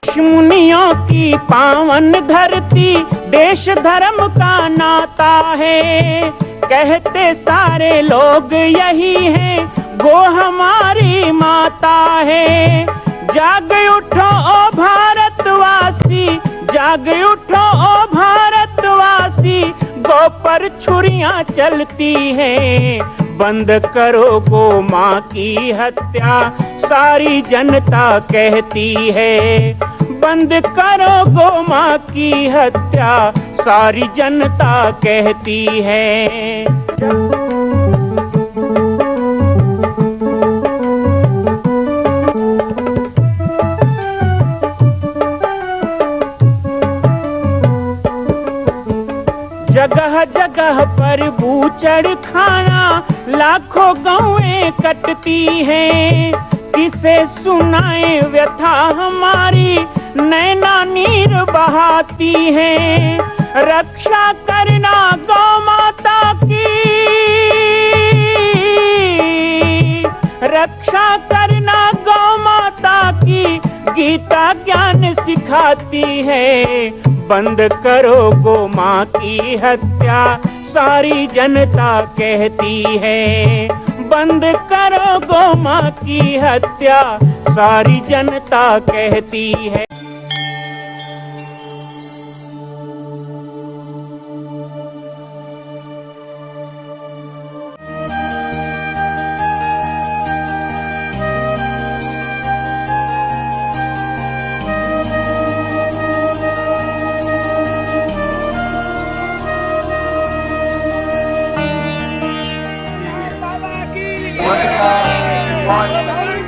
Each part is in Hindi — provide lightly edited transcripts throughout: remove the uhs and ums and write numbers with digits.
ऋषि मुनियों की पावन धरती, देश धर्म का नाता है। कहते सारे लोग यही हैं, गो हमारी माता है। जाग उठो ओ भारतवासी, जाग उठो ओ भारतवासी, गो पर छुरियां चलती हैं। बंद करो गो माँ की हत्या, सारी जनता कहती है। बंद करो गो माँ की हत्या, सारी जनता कहती है। जगह जगह पर बूचड़ खाना, लाखों गौएं कटती हैं। किसे सुनाए व्यथा हमारी, नैना नीर बहाती हैं। रक्षा करना गौ माता की, रक्षा करना गौ माता की, गीता ज्ञान सिखाती है। बंद करो गो माँ की हत्या, सारी जनता कहती है। बंद करो गो माँ की हत्या, सारी जनता कहती है।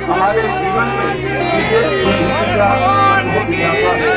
हमारे जीवन में विशेष भूमिका है।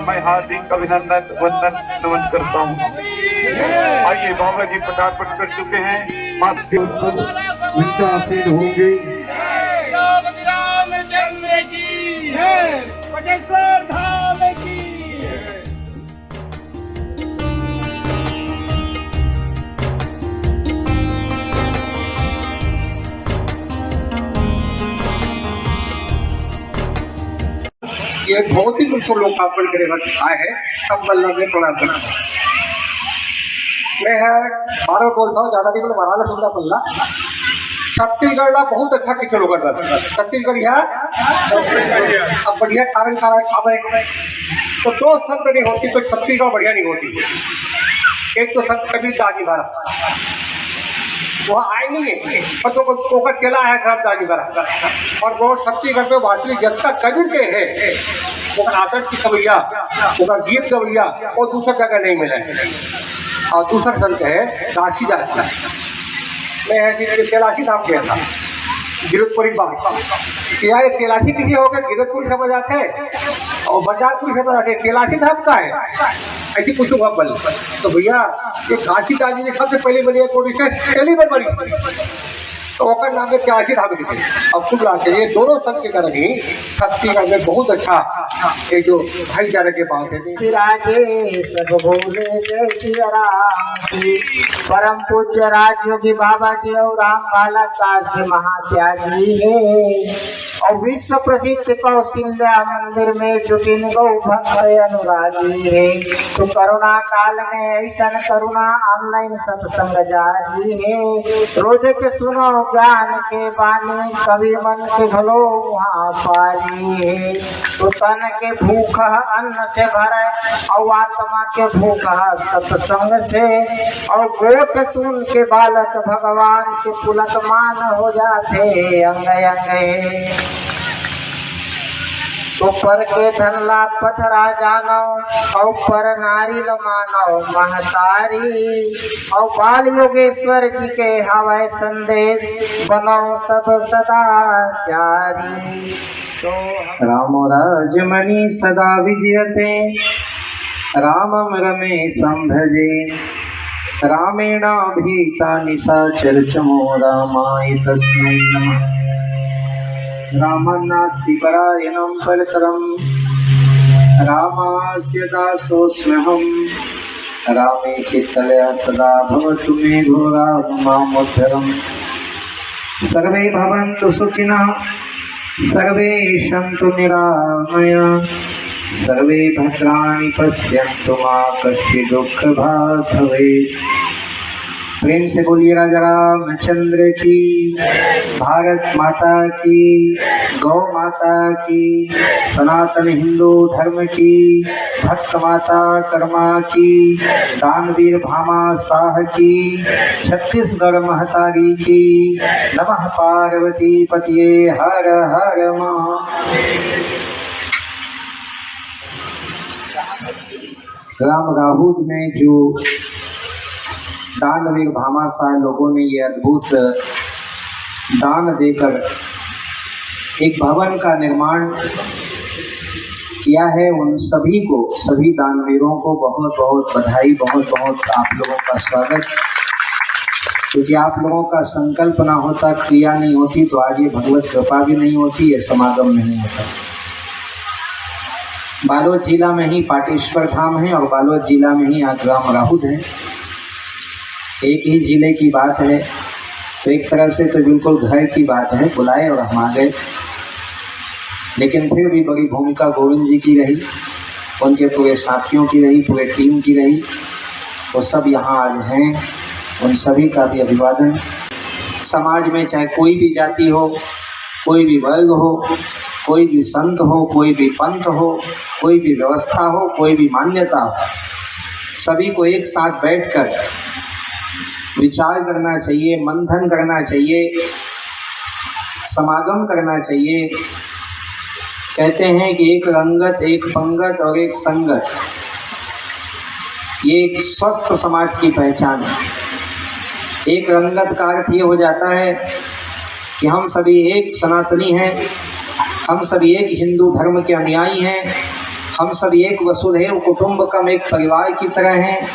मैं हार्दिक अभिनंदन वंदन नमन करता हूँ। आइए बाबा जी पदार्पण कर चुके हैं। आसीन होंगे। ये भौतिक रूप से लोकार्पण करेगा आए है सब बल्ला में प्रणाम करना। मैं है बारह बोलता हूँ, ज्यादा नहीं बोला, बारह सुनना पड़ला। छत्तीसगढ़ का बहुत अच्छा किचन होगा छत्तीसगढ़ अब बढ़िया कारण तो दो संत नहीं होती तो छत्तीसगढ़ बढ़िया नहीं होती। एक तो संत कबीर दास महाराज वहाँ आए नहीं है, पर तो चला है खराब दास महाराज। और वो छत्तीसगढ़ में वास्तविक जनता कबीर के है, वो आदर्श की कवैया, वो गीत कवैया और दूसरा जगह नहीं मिला है। और दूसरा संत है काशीदास जी। मैं कैलाशी धाम गया था, गिरधपुरी बात क्या है, कैलाशी किसी हो गया, गिरधपुरी समझ आते हैं और बजारपुरी समझ आते हैं, कैलाशी धाम का है ऐसी पूछूंगा बल। तो भैया ये काशीदास जी ने सबसे पहले बनी पहली बार बनी, तो ओकर नाम है कैलाशी धाम लिखे और खूब लाते। ये दोनों संत के कारण ही छत्तीसगढ़ में बहुत अच्छा ये जो भाईचारे के बात है। विराजे सब भोले जय सिया राम की, परम पूज्य राजयोगी बाबा जी और राम बालक दास जी महात्यागी है और विश्व प्रसिद्ध कौशल्या मंदिर में जुटिन गौ भक्त अनुरागी है। तो करुणा काल में ऐसा करुणा ऑनलाइन सत्संग जारी है। रोज के सुनो ज्ञान के बानी, कवि मन के भलो वहाँ पारी है। तो तन के भूख अन्न से भरे और आत्मा के भूख सत्संग से, और गोट सुन के बालक भगवान के पुलक मान हो जाते अंग अंग। तो पर के धनला पथरा जानो और पर नारी लो मानो महतारी, और बाल योगेश्वर जी के हवाई संदेश बनो सब सदा जारी। तो रामो राजमणि सदा विजयते, रामं रमेशं भजे, रामेणाभीता निशाचर चमो रामाय तस्मै नमः। रामन्नास्ति परायणं परतरं, रामास्य दासोऽस्म्यहं, रामे चित्तलयः सदा भवतु मे घोरा मामुद्धरम्। सर्वे भवन्तु सुखिनः, सर्वे सन्तु निरामयाः, सर्वे भद्राणि पश्यन्तु मा कश्चित् दुःखभाग् भवेत्। प्रेम से बोलिए राजा रामचंद्र की, भारत माता की, गौ माता की, सनातन हिंदू धर्म की, भक्त माता कर्मा की, दानवीर भामा शाह की, छत्तीसगढ़ महतारी की। नमः पार्वती पतिये हर हर महादेव। राम राहुल में जो दानवीर भामाशाह लोगों ने ये अद्भुत दान देकर एक भवन का निर्माण किया है, उन सभी को, सभी दानवीरों को बहुत बहुत बधाई, बहुत बहुत आप लोगों का स्वागत। क्योंकि आप लोगों का संकल्प ना होता, क्रिया नहीं होती, तो आज ये भगवत कृपा भी नहीं होती, ये समागम नहीं होता। बालोद जिला में ही पाटेश्वर धाम है और बालोद जिला में ही आज राम राहुल है। एक ही जिले की बात है, तो एक तरह से तो बिल्कुल घर की बात है, बुलाए और हम आ गए। लेकिन फिर भी बड़ी भूमिका गोविंद जी की रही, उनके पूरे साथियों की रही, पूरे टीम की रही। वो सब यहाँ आज हैं, उन सभी का भी अभिवादन। समाज में चाहे कोई भी जाति हो, कोई भी वर्ग हो, कोई भी संत हो, कोई भी पंथ हो, कोई भी व्यवस्था हो, कोई भी मान्यता हो, सभी को एक साथ बैठकर विचार करना चाहिए, मंथन करना चाहिए, समागम करना चाहिए। कहते हैं कि एक रंगत, एक पंगत और एक संगत, ये एक स्वस्थ समाज की पहचान है। एक रंगत का अर्थ ये हो जाता है कि हम सभी एक सनातनी हैं, हम सभी एक हिंदू धर्म के अनुयायी हैं, हम सभी एक वसुधैव कुटुंबकम, एक परिवार की तरह हैं।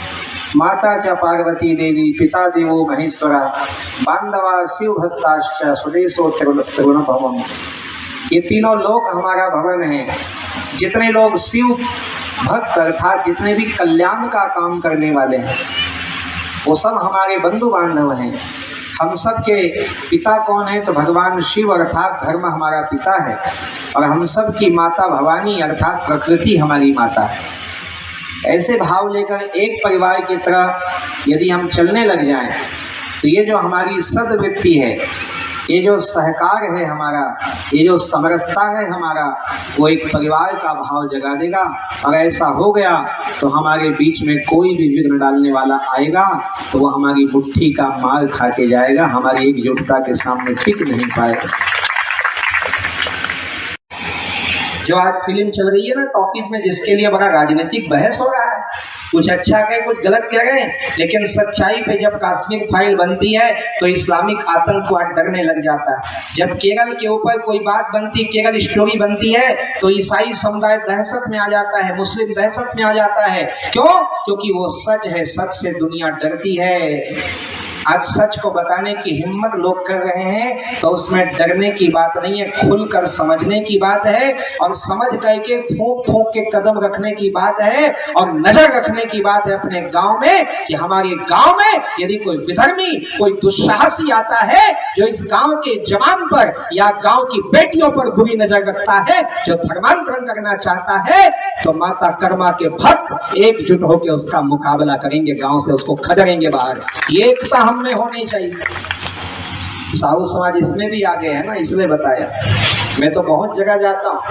माता च पार्वती देवी, पिता देवो महेश्वरा, बांधवा शिव भक्ताश्च, स्वदेशो त्रिगुण भवम। ये तीनों लोग हमारा भवन है। जितने लोग शिव भक्त अर्थात जितने भी कल्याण का काम करने वाले हैं, वो सब हमारे बंधु बांधव हैं। हम सब के पिता कौन है? तो भगवान शिव अर्थात धर्म हमारा पिता है, और हम सब की माता भवानी अर्थात प्रकृति हमारी माता है। ऐसे भाव लेकर एक परिवार की तरह यदि हम चलने लग जाएं, तो ये जो हमारी सद्वृत्ति है, ये जो सहकार है हमारा, ये जो समरसता है हमारा, वो एक परिवार का भाव जगा देगा। और ऐसा हो गया तो हमारे बीच में कोई भी विघ्न डालने वाला आएगा तो वो हमारी मुट्ठी का मार खा के जाएगा, हमारी एकजुटता के सामने टिक नहीं पाएगा। जो आज फिल्म चल रही है ना टॉकीज में, जिसके लिए बड़ा राजनीतिक बहस हो रहा है कुछ अच्छा कहे कुछ गलत कह रहे हैं, लेकिन सच्चाई पे जब कश्मीर फाइल बनती है तो इस्लामिक आतंकवाद डरने लग जाता है। जब केरल के ऊपर कोई बात बनती, केरल स्टोरी बनती है, तो ईसाई समुदाय दहशत में आ जाता है, मुस्लिम दहशत में आ जाता है। क्यों? क्योंकि वो सच है, सच से दुनिया डरती है। आज सच को बताने की हिम्मत लोग कर रहे हैं तो उसमें डरने की बात नहीं है, खुलकर समझने की बात है, और समझ करके फूंक फूंक के कदम रखने की बात है, और नजर रखने की बात है अपने गांव में कि हमारे गांव में यदि कोई विधर्मी, कोई दुस्साहसी आता है जो इस गांव के जवान पर या गांव की बेटियों पर बुरी नजर रखता है, जो धर्मांतरण करना चाहता है, तो माता कर्मा के भक्त एकजुट होकर उसका मुकाबला करेंगे, गांव से उसको खदेड़ेंगे बाहर। ये एकता हम में होनी चाहिए। साहू समाज इसमें भी आगे है ना, इसलिए बताया। मैं तो बहुत जगह जाता हूँ,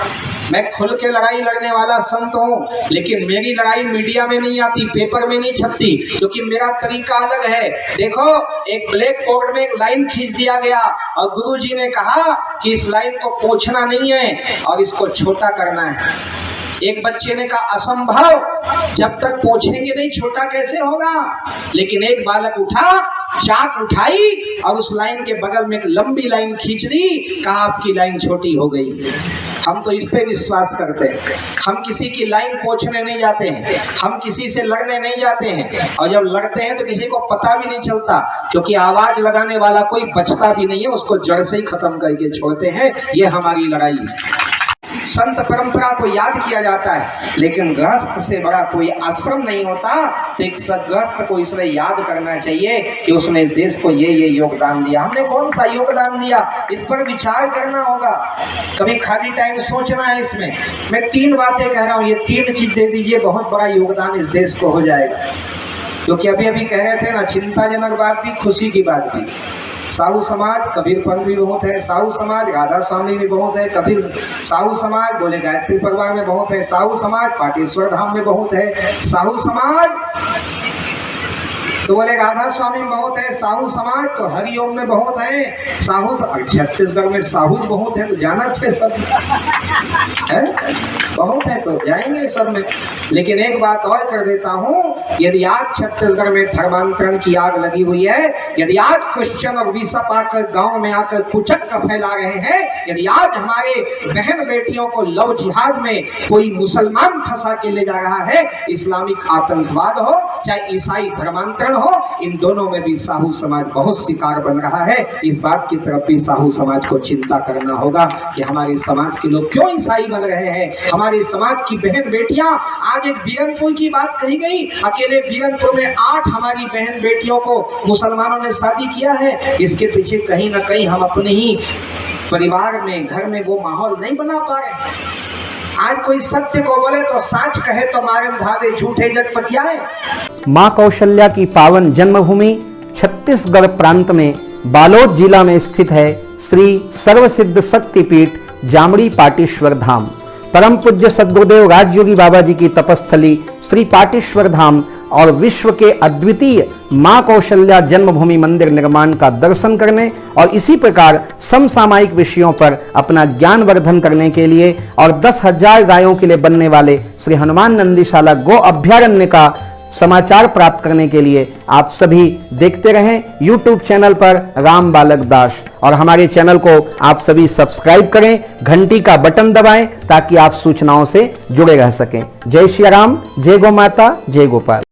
मैं खुल के लड़ाई लड़ने वाला संत हूँ, लेकिन मेरी लड़ाई मीडिया में नहीं आती, पेपर में नहीं छपती, क्योंकि मेरा तरीका अलग है। देखो, एक ब्लैक बोर्ड में एक लाइन खींच दिया गया और गुरुजी ने कहा कि इस लाइन को पोंछना नहीं है और इसको छोटा करना है। एक बच्चे ने कहा असंभव, जब तक पोंछेंगे नहीं छोटा कैसे होगा। लेकिन एक बालक उठा, चाक उठाई और उस लाइन के बगल में एक लंबी लाइन खींच दी, कहा आपकी लाइन छोटी हो गई। हम तो इस पे विश्वास करते हैं। हम किसी की लाइन पोंछने नहीं जाते हैं, हम किसी से लड़ने नहीं जाते हैं, और जब लड़ते हैं तो किसी को पता भी नहीं चलता, क्योंकि आवाज लगाने वाला कोई बचता भी नहीं है, उसको जड़ से ही खत्म करके छोड़ते हैं। ये हमारी लड़ाई है। संत परंपरा को याद किया जाता है, लेकिन गृहस्थ से बड़ा कोई आश्रम नहीं होता। तो एक सदगृहस्थ को इसलिए याद करना चाहिए कि उसने देश को ये योगदान दिया। हमने कौन सा योगदान दिया, इस पर विचार करना होगा। कभी खाली टाइम सोचना है इसमें। मैं 3 बातें कह रहा हूँ, ये 3 चीज दे दीजिए, बहुत बड़ा योगदान इस देश को हो जाएगा। क्योंकि अभी कह रहे थे ना, चिंताजनक बात भी, खुशी की बात भी। साहू समाज कबीरपंथ भी बहुत है, साहू समाज राधा स्वामी भी बहुत है, कबीर साहू समाज बोले गायत्री परिवार में बहुत है, साहू समाज पाटेश्वर धाम में बहुत है, साहू समाज तो बोले राधा स्वामी में बहुत है, साहू समाज तो हरिओम में बहुत है, साहू छत्तीसगढ़ में साहू बहुत है, तो जाना चाहिए सब है, बहुत है तो जाएंगे सब में। लेकिन एक बात और कर देता हूँ, यदि आज छत्तीसगढ़ में धर्मांतरण की आग लगी हुई है, यदि आज क्रिश्चियन और विषप आकर गांव में आकर कुचक का फैला रहे हैं, यदि आज हमारे बहन बेटियों को लव जिहाद में कोई मुसलमान फंसा के ले जा रहा है, इस्लामिक आतंकवाद हो चाहे ईसाई धर्मांतरण हो, इन दोनों में भी साहू समाज बहुत शिकार बन रहा है। इस बात की तरफ भी साहू समाज को चिंता करना होगा कि हमारे समाज के लोग क्यों ईसाई बन रहे हैं। हमारे समाज की बहन बेटियां, आज एक बीरनपुर की बात कही गई, अकेले बीरनपुर में 8 हमारी बहन बेटियों को मुसलमानों ने शादी किया है। इसके पीछे कहीं ना कहीं हम अपने ही परिवार में, घर में वो माहौल नहीं बना पा रहे। आज कोई सत्य को बोले तो साच कहे तो मारन धावे, झूठे जग पतियाए। मां कौशल्या की पावन जन्मभूमि छत्तीसगढ़ प्रांत में बालोद जिला में स्थित है श्री सर्वसिद्ध शक्तिपीठ जामड़ी पाटेश्वर धाम। परम पूज्य सद्गुरुदेव राजयोगी बाबा जी की तपस्थली श्री पाटेश्वर धाम और विश्व के अद्वितीय मां कौशल्या जन्मभूमि मंदिर निर्माण का दर्शन करने और इसी प्रकार समसामयिक विषयों पर अपना ज्ञानवर्धन करने के लिए और 10,000 गायों के लिए बनने वाले श्री हनुमान नंदीशाला गो अभ्यारण्य का समाचार प्राप्त करने के लिए आप सभी देखते रहें YouTube चैनल पर राम बालक दास, और हमारे चैनल को आप सभी सब्सक्राइब करें, घंटी का बटन दबाएं ताकि आप सूचनाओं से जुड़े रह सकें। जय श्री राम, जय गौ माता, जय गोपाल।